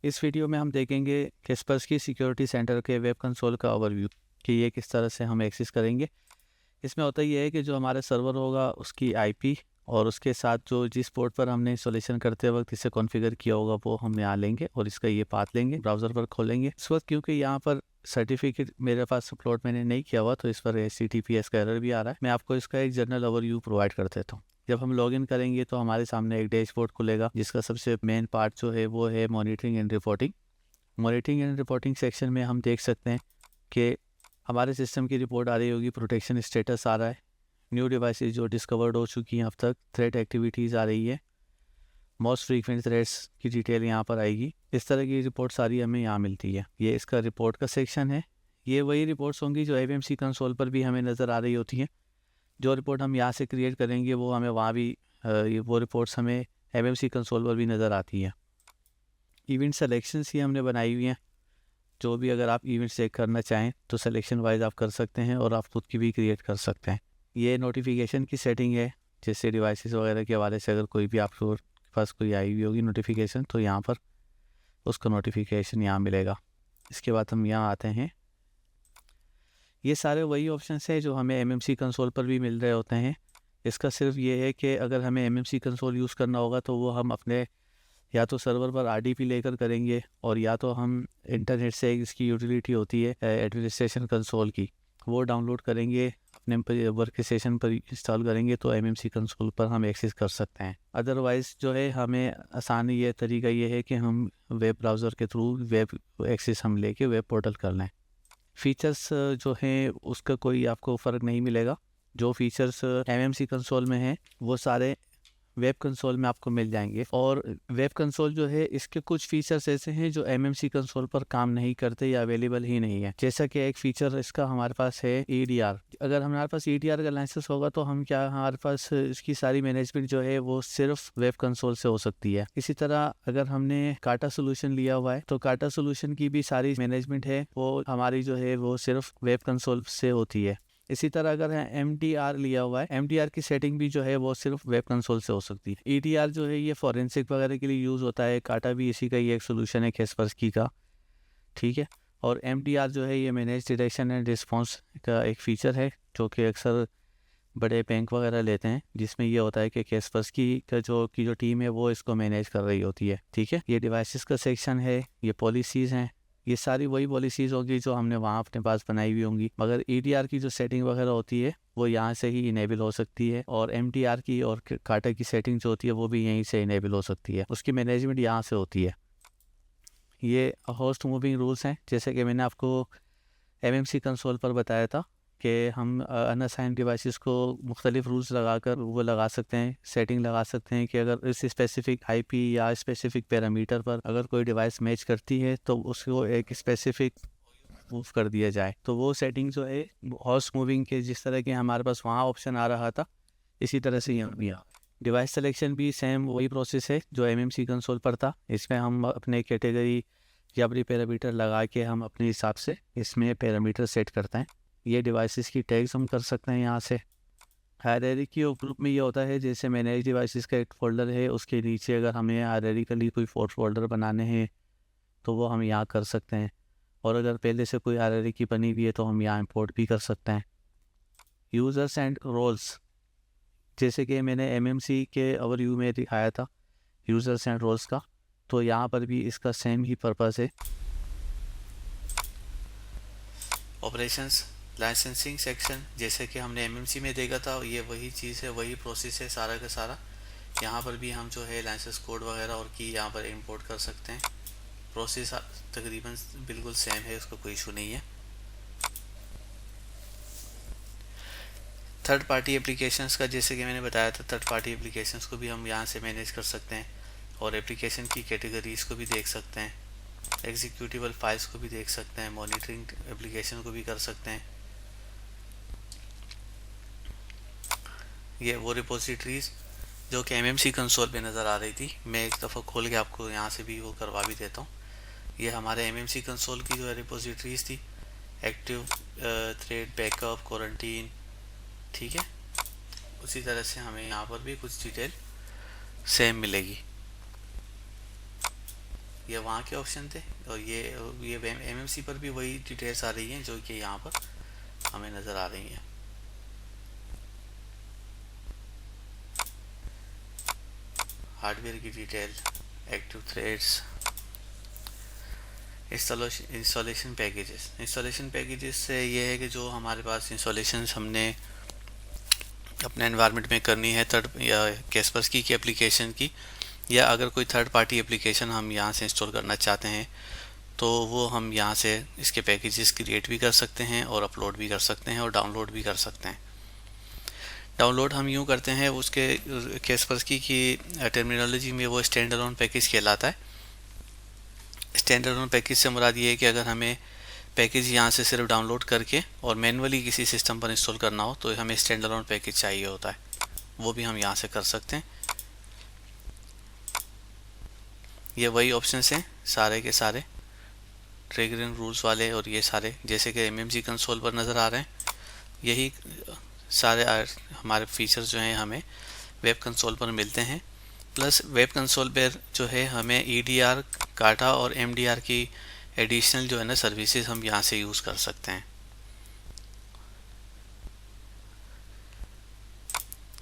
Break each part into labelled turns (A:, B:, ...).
A: इस वीडियो में हम देखेंगे कैस्परस्की सिक्योरिटी सेंटर के वेब कंसोल का ओवरव्यू कि ये किस तरह से हम एक्सेस करेंगे। इसमें होता ये है कि जो हमारा सर्वर होगा उसकी आईपी और उसके साथ जो जिस पोर्ट पर हमने इंस्टॉलेशन करते वक्त इसे कॉन्फ़िगर किया होगा वो हम यहाँ लेंगे और इसका ये पाथ लेंगे, ब्राउज़र पर खोलेंगे। इस वक्त क्योंकि यहाँ पर सर्टिफिकेट मेरे पास अपलोड मैंने नहीं किया हुआ तो इस पर HTTPS का एरर भी आ रहा है। मैं आपको इसका एक जनरल ओवरव्यू प्रोवाइड कर देता हूँ। जब हम लॉगिन करेंगे तो हमारे सामने एक डैशबोर्ड खुलेगा जिसका सबसे मेन पार्ट जो है वो है monitoring and reporting. Monitoring and reporting section में हम देख सकते हैं कि हमारे सिस्टम की रिपोर्ट आ रही होगी, प्रोटेक्शन स्टेटस आ रहा है, न्यू डिवाइसेस जो डिस्कवर्ड हो चुकी हैं अब तक, थ्रेट एक्टिविटीज़ आ रही है, मोस्ट फ्रीक्वेंट थ्रेट्स की डिटेल यहाँ पर आएगी। इस तरह की रिपोर्ट सारी हमें यहाँ मिलती है। ये इसका रिपोर्ट का सेक्शन है। ये वही रिपोर्ट्स होंगी जो एमएमसी कंसोल पर भी हमें नज़र आ रही होती हैं। जो रिपोर्ट हम यहाँ से क्रिएट करेंगे वो हमें वहाँ भी वो रिपोर्ट्स हमें एमएमसी कंसोल पर भी नज़र आती हैं। इवेंट सेलेक्शंस ही हमने बनाई हुई हैं। जो भी अगर आप इवेंट चेक करना चाहें तो सिलेक्शन वाइज आप कर सकते हैं और आप खुद की भी क्रिएट कर सकते हैं। ये नोटिफिकेशन की सेटिंग है, जैसे डिवाइसेस वगैरह के हवाले से अगर कोई भी आपके पास कोई आई हुई होगी नोटिफिकेशन तो यहाँ पर उसका नोटिफिकेशन यहाँ मिलेगा। इसके बाद हम यहाँ आते हैं। ये सारे वही ऑप्शंस हैं जो हमें एमएमसी कंसोल पर भी मिल रहे होते हैं। इसका सिर्फ ये है कि अगर हमें एमएमसी कंसोल यूज़ करना होगा तो वो हम अपने या तो सर्वर पर RDP लेकर करेंगे और या तो हम इंटरनेट से इसकी यूटिलिटी होती है एडमिनिस्ट्रेशन कंसोल की, वो डाउनलोड करेंगे, अपने वर्क स्टेशन पर इंस्टॉल करेंगे तो एमएमसी कंसोल पर हम एक्सेस कर सकते हैं। अदरवाइज़ जो है हमें आसान ये तरीका ये है कि हम वेब ब्राउज़र के थ्रू वेब एक्सेस हम लेके वेब पोर्टल कर लें। फ़ीचर्स जो हैं उसका कोई आपको फ़र्क नहीं मिलेगा। जो फ़ीचर्स एमएमसी कंसोल में हैं वो सारे वेब कंसोल में आपको मिल जाएंगे। और वेब कंसोल जो है इसके कुछ फीचर्स ऐसे हैं जो एमएमसी कंसोल पर काम नहीं करते या अवेलेबल ही नहीं है। जैसा कि एक फीचर इसका हमारे पास है EDR। अगर हमारे पास EDR का लाइसेंस होगा तो हम क्या हमारे पास इसकी सारी मैनेजमेंट जो है वो सिर्फ वेब कंसोल से हो सकती है। इसी तरह अगर हमने काटा सोल्यूशन लिया हुआ है तो काटा सोल्यूशन की भी सारी मैनेजमेंट है वो हमारी जो है वो सिर्फ वेब कंसोल से होती है। इसी तरह अगर MDR लिया हुआ है, MDR की सेटिंग भी जो है वो सिर्फ वेब कंसोल से हो सकती है। EDR जो है ये फॉरेंसिक वगैरह के लिए यूज़ होता है। काटा भी इसी का ही एक सोल्यूशन है कैस्परस्की का, ठीक है। और MDR जो है ये मैनेज डिटेक्शन एंड रिस्पॉन्स का एक फ़ीचर है जो कि अक्सर बड़े बैंक वगैरह लेते हैं, जिसमें ये होता है कि कैस्परस्की का जो टीम है वो इसको मैनेज कर रही होती है, ठीक है। ये डिवाइसेस का सेक्शन है, ये पॉलिसीज़ हैं, ये सारी वही पॉलिसीज़ होंगी जो हमने वहाँ अपने पास बनाई हुई होंगी। मगर EDR की जो सेटिंग वगैरह होती है वो यहाँ से ही इनेबल हो सकती है और MDR की और काटा की सेटिंग जो होती है वो भी यहीं से इनेबल हो सकती है। उसकी मैनेजमेंट यहाँ से होती है। ये होस्ट मूविंग रूल्स हैं, जैसे कि मैंने आपको एमएमसी कंसोल पर बताया था कि हम अनअसाइंड डिवाइसेस को मुख्तलिफ रूल्स लगाकर वो लगा सकते हैं, सेटिंग लगा सकते हैं कि अगर इस स्पेसिफिक IP या स्पेसिफिक पैरामीटर पर अगर कोई डिवाइस मैच करती है तो उसको एक स्पेसिफिक मूव कर दिया जाए। तो वो सेटिंग जो है होस्ट मूविंग के जिस तरह के हमारे पास वहाँ ऑप्शन आ रहा था इसी तरह से यहाँ भी आ। डिवाइस सिलेक्शन भी सेम वही प्रोसेस है जो एमएमसी कंसोल पर था। इसमें हम अपने कैटेगरी या अपनी पैरामीटर लगा के हम अपने हिसाब से इसमें पैरामीटर सेट करते हैं। ये डिवाइसेस की टैग्स हम कर सकते हैं यहाँ से। हायरार्की ऑफ ग्रुप में ये होता है जैसे मैनेज डिवाइसेस का एक फ़ोल्डर है, उसके नीचे अगर हमें हायरार्किकली कोई फोल्डर बनाने हैं तो वो हम यहाँ कर सकते हैं। और अगर पहले से कोई हायरार्की बनी हुई है तो हम यहाँ इंपोर्ट भी कर सकते हैं। यूज़र्स एंड रोल्स, जैसे कि मैंने एमएमसी के ओवरव्यू में दिखाया था यूज़र्स एंड रोल्स का, तो यहाँ पर भी इसका सेम ही पर्पस है। ऑपरेशंस लाइसेंसिंग सेक्शन जैसे कि हमने एमएमसी में देखा था ये वही चीज़ है, वही प्रोसेस है सारा का सारा। यहाँ पर भी हम जो है लाइसेंस कोड वगैरह और की यहाँ पर इंपोर्ट कर सकते हैं। प्रोसेस तकरीबन बिल्कुल सेम है, उसका कोई इशू नहीं है। थर्ड पार्टी एप्लीकेशंस का जैसे कि मैंने बताया था, थर्ड पार्टी एप्लीकेशंस को भी हम यहाँ से मैनेज कर सकते हैं और एप्लीकेशन की कैटेगरीज को भी देख सकते हैं, एग्जीक्यूटिबल फाइल्स को भी देख सकते हैं, मॉनिटरिंग एप्लीकेशन को भी कर सकते हैं। ये वो रिपोजिटरीज जो कि एमएमसी कंसोल पे नज़र आ रही थी, मैं एक दफ़ा खोल के आपको यहाँ से भी वो करवा भी देता हूँ। ये हमारे एमएमसी कंसोल की जो है रिपोजिटरीज थी, एक्टिव थ्रेड, बैकअप, क्वारंटीन, ठीक है। उसी तरह से हमें यहाँ पर भी कुछ डिटेल सेम मिलेगी। ये वहाँ के ऑप्शन थे, और ये MMC पर भी वही डिटेल्स आ रही हैं जो कि यहाँ पर हमें नज़र आ रही हैं। हार्डवेयर की detail, active threads, installation packages से ये है कि जो हमारे पास इंस्टॉलेशन हमने अपने एनवायरनमेंट में करनी है थर्ड या कैस्पर्सकी की एप्लीकेशन की, या अगर कोई थर्ड पार्टी एप्लीकेशन हम यहाँ से इंस्टॉल करना चाहते हैं तो वो हम यहाँ से इसके पैकेजेस क्रिएट भी कर सकते हैं और अपलोड भी कर सकते हैं और डाउनलोड भी कर सकते हैं। डाउनलोड हम यूँ करते हैं, उसके कैस्पर्सकी की टर्मिनोलॉजी में वो स्टैंड अलोन पैकेज कहलाता है। स्टैंड अलोन पैकेज से मुराद ये है कि अगर हमें पैकेज यहाँ से सिर्फ डाउनलोड करके और मैनुअली किसी सिस्टम पर इंस्टॉल करना हो तो हमें स्टैंड अलोन पैकेज चाहिए होता है, वो भी हम यहाँ से कर सकते हैं। ये वही ऑप्शंस हैं सारे के सारे ट्रिगरिंग रूल्स वाले, और ये सारे जैसे कि MMC कंसोल पर नज़र आ रहे हैं, यही सारे हमारे फीचर्स जो हैं हमें वेब कंसोल पर मिलते हैं। प्लस वेब कंसोल पर जो है हमें EDR, काटा और MDR की एडिशनल जो है ना सर्विसेज हम यहाँ से यूज़ कर सकते हैं।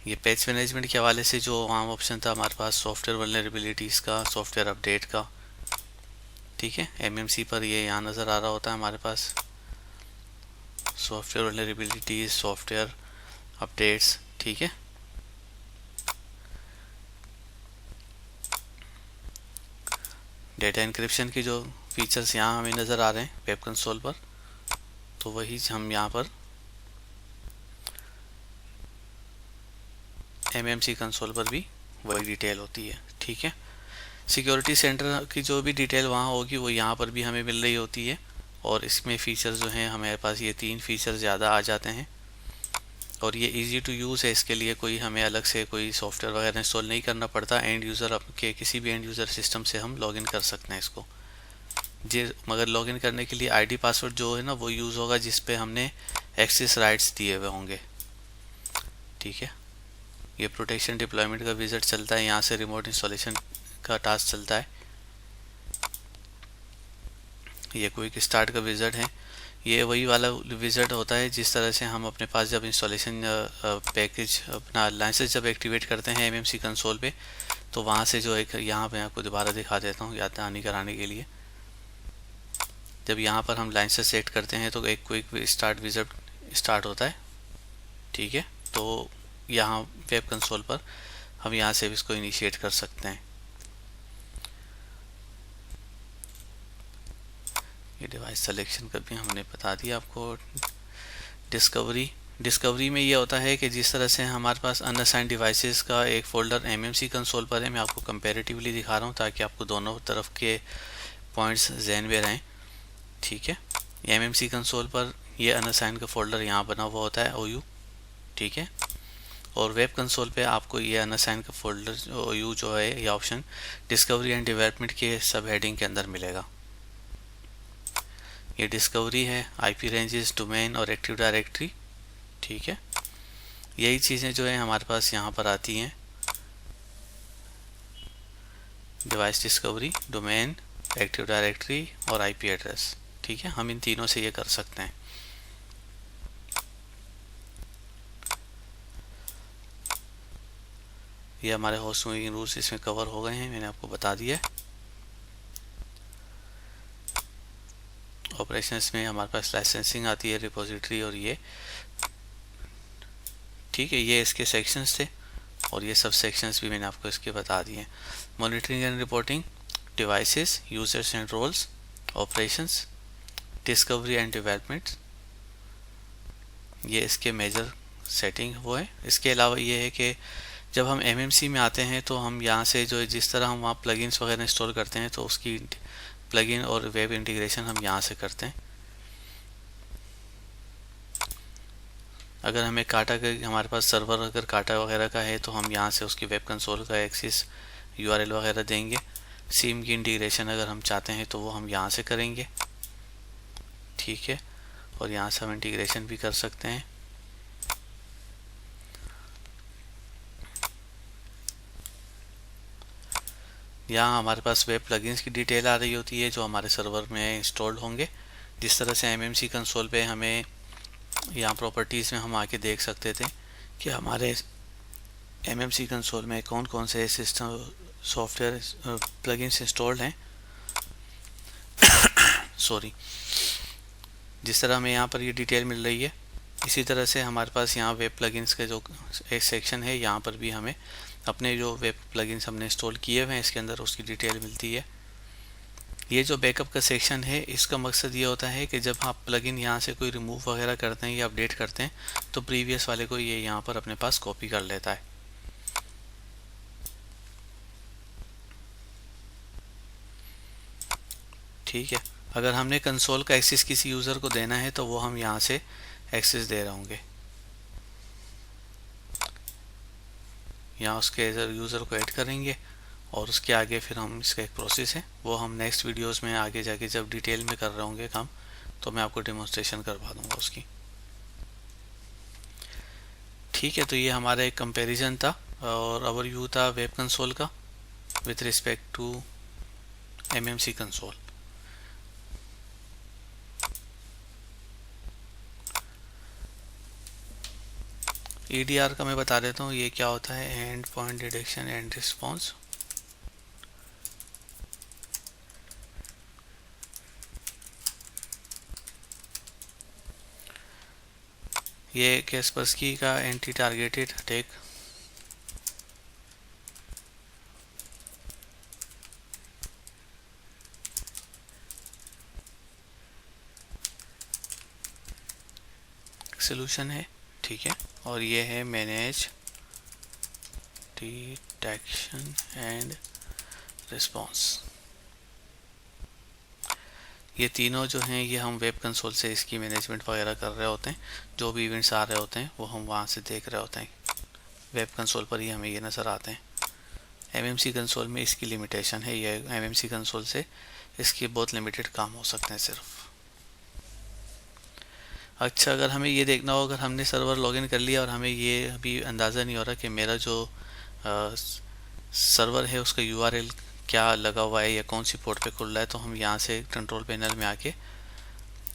A: ये पैच मैनेजमेंट के हवाले से जो वहाँ ऑप्शन था हमारे पास सॉफ्टवेयर वल्नरेबिलिटीज़ का, सॉफ्टवेयर अपडेट का, ठीक है, MMC पर ये यहाँ नज़र आ रहा होता है हमारे पास सॉफ्टवेयर वल्नरेबिलिटीज़, सॉफ्टवेयर अपडेट्स, ठीक है। डेटा इंक्रिप्शन की जो फीचर्स यहाँ हमें नज़र आ रहे हैं वेब कंसोल पर, तो वही हम यहाँ पर MMC कंसोल पर भी वही डिटेल होती है, ठीक है। सिक्योरिटी सेंटर की जो भी डिटेल वहाँ होगी वो यहाँ पर भी हमें मिल रही होती है, और इसमें फ़ीचर्स जो हैं हमारे पास ये 3 फीचर ज़्यादा आ जाते हैं, और ये इजी टू यूज़ है। इसके लिए कोई हमें अलग से कोई सॉफ्टवेयर वगैरह इंस्टॉल नहीं करना पड़ता। एंड यूज़र के किसी भी एंड यूज़र सिस्टम से हम लॉगिन कर सकते हैं इसको मगर लॉगिन करने के लिए ID पासवर्ड जो है ना वो यूज़ होगा जिस पे हमने एक्सेस राइट्स दिए हुए होंगे, ठीक है। ये प्रोटेक्शन डिप्लॉयमेंट का विजिट चलता है, यहाँ से रिमोट इंस्टॉलेशन का टास्क चलता है। ये क्विक स्टार्ट का विजिट है, ये वही वाला विजिट होता है जिस तरह से हम अपने पास जब इंस्टॉलेशन पैकेज अपना लाइसेंस जब एक्टिवेट करते हैं MMC कंसोल पे, तो वहाँ से जो एक यहाँ पे आपको दोबारा दिखा देता हूँ याद दहानी कराने के लिए। जब यहाँ पर हम लाइसेंस सेट करते हैं तो एक क्विक स्टार्ट विजिट स्टार्ट होता है, ठीक है। तो यहाँ वेब कंसोल पर हम यहाँ से भी इसको इनिशिएट कर सकते हैं। ये डिवाइस सिलेक्शन का भी हमने बता दिया आपको। डिस्कवरी में ये होता है कि जिस तरह से हमारे पास अनअसाइंड डिवाइसेस का एक फ़ोल्डर MMC कंसोल पर है, मैं आपको कंपैरेटिवली दिखा रहा हूँ ताकि आपको दोनों तरफ के पॉइंट्स जहन में रहें, ठीक है। MMC कंसोल पर ये अनअसाइंड का फ़ोल्डर यहाँ बना हुआ होता है OU, ठीक है, और वेब कंसोल पे आपको ये अनअसाइंड का फ़ोल्डर OU जो है ये ऑप्शन डिस्कवरी एंड डेवलपमेंट के सब हेडिंग के अंदर मिलेगा। ये डिस्कवरी है, IP रेंजेस, डोमेन और एक्टिव डायरेक्टरी, ठीक है। यही चीज़ें जो है हमारे पास यहाँ पर आती हैं, device discovery, domain, active directory और IP एड्रेस, ठीक है। हम इन तीनों से ये कर सकते हैं। ये हमारे होस्ट मूविंग रूल्स इसमें कवर हो गए हैं, मैंने आपको बता दिया। ऑपरेशंस में हमारे पास लाइसेंसिंग आती है, रिपोजिटरी, और ये ठीक है, ये इसके सेक्शंस थे और ये सब सेक्शंस भी मैंने आपको इसके बता दिए। Monitoring and reporting, devices, users and roles, operations, discovery and development, ये इसके मेजर सेटिंग वो है। इसके अलावा ये है कि जब हम MMC में आते हैं तो हम यहाँ से जो जिस तरह हम वहाँ प्लगइन्स वगैरह इंस्टॉल करते हैं तो उसकी प्लगइन और वेब इंटीग्रेशन हम यहाँ से करते हैं। अगर हमें काटा का हमारे पास सर्वर अगर काटा वगैरह का है तो हम यहाँ से उसकी वेब कंसोल का एक्सेस URL वगैरह देंगे। सीम की इंटीग्रेशन अगर हम चाहते हैं तो वो हम यहाँ से करेंगे, ठीक है, और यहाँ से हम इंटीग्रेशन भी कर सकते हैं। यहाँ हमारे पास वेब प्लगइन्स की डिटेल आ रही होती है जो हमारे सर्वर में इंस्टॉल्ड होंगे। जिस तरह से एमएमसी कंसोल पे हमें यहाँ प्रॉपर्टीज़ में हम आके देख सकते थे कि हमारे एमएमसी कंसोल में कौन कौन से सिस्टम सॉफ्टवेयर प्लगइन्स इंस्टॉल्ड हैं। सॉरी, जिस तरह हमें यहाँ पर ये डिटेल मिल रही है, इसी तरह से हमारे पास यहाँ वेब प्लगइन्स के जो एक सेक्शन है, यहाँ पर भी हमें अपने जो वेब प्लगइन्स हमने इंस्टॉल किए हुए हैं इसके अंदर उसकी डिटेल मिलती है। ये जो बैकअप का सेक्शन है, इसका मकसद ये होता है कि जब आप प्लगइन यहाँ से कोई रिमूव वगैरह करते हैं या अपडेट करते हैं तो प्रीवियस वाले को ये यहाँ पर अपने पास कॉपी कर लेता है। ठीक है, अगर हमने कंसोल का एक्सेस किसी यूज़र को देना है तो वो हम यहाँ से एक्सेस दे रहे होंगे। यहाँ उसके यूज़र को ऐड करेंगे और उसके आगे फिर हम इसका एक प्रोसेस है वो हम नेक्स्ट वीडियोस में आगे जाके जब डिटेल में कर रहे होंगे काम तो मैं आपको डेमोन्स्ट्रेशन करवा दूंगा उसकी। ठीक है, तो ये हमारा एक कंपैरिजन था और ओवरव्यू था वेब कंसोल का with respect to MMC console. EDR का मैं बता देता हूँ ये क्या होता है, and point detection and response. ये कैस्परस्की का एंटी टारगेटेड अटैक। सोल्यूशन है, ठीक है, और ये है मैनेज डिटेक्शन एंड रिस्पॉन्स। ये तीनों जो हैं ये हम वेब कंसोल से इसकी मैनेजमेंट वगैरह कर रहे होते हैं। जो भी इवेंट्स आ रहे होते हैं वो हम वहाँ से देख रहे होते हैं, वेब कंसोल पर ही हमें ये नज़र आते हैं। एमएमसी कंसोल में इसकी लिमिटेशन है, ये एमएमसी कंसोल से इसके बहुत लिमिटेड काम हो सकते हैं सिर्फ। अच्छा, अगर हमें ये देखना हो, अगर हमने सर्वर लॉगिन कर लिया और हमें ये अभी अंदाज़ा नहीं हो रहा कि मेरा जो सर्वर है उसका URL क्या लगा हुआ है या कौन सी पोर्ट पे खुल रहा है, तो हम यहाँ से कंट्रोल पैनल में आके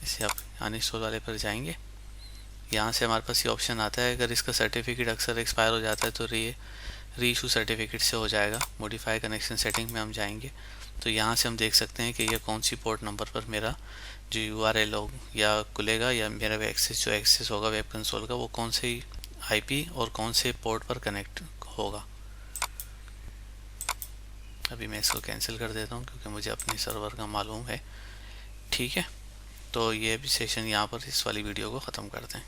A: इसे आप अनइंस्टॉल वाले पर जाएंगे। यहाँ से हमारे पास ये ऑप्शन आता है, अगर इसका सर्टिफिकेट अक्सर एक्सपायर हो जाता है तो री इशू सर्टिफिकेट से हो जाएगा। मॉडिफाई कनेक्शन सेटिंग में हम जाएंगे तो यहाँ से हम देख सकते हैं कि ये कौन सी पोर्ट नंबर पर मेरा जो URL हो या खुलेगा या मेरा एक्सेस जो एक्सेस होगा वेब कंसोल का वो कौन से IP और कौन से पोर्ट पर कनेक्ट होगा। अभी मैं इसको कैंसिल कर देता हूँ क्योंकि मुझे अपने सर्वर का मालूम है। ठीक है, तो ये भी सेशन यहाँ पर इस वाली वीडियो को ख़त्म करते हैं।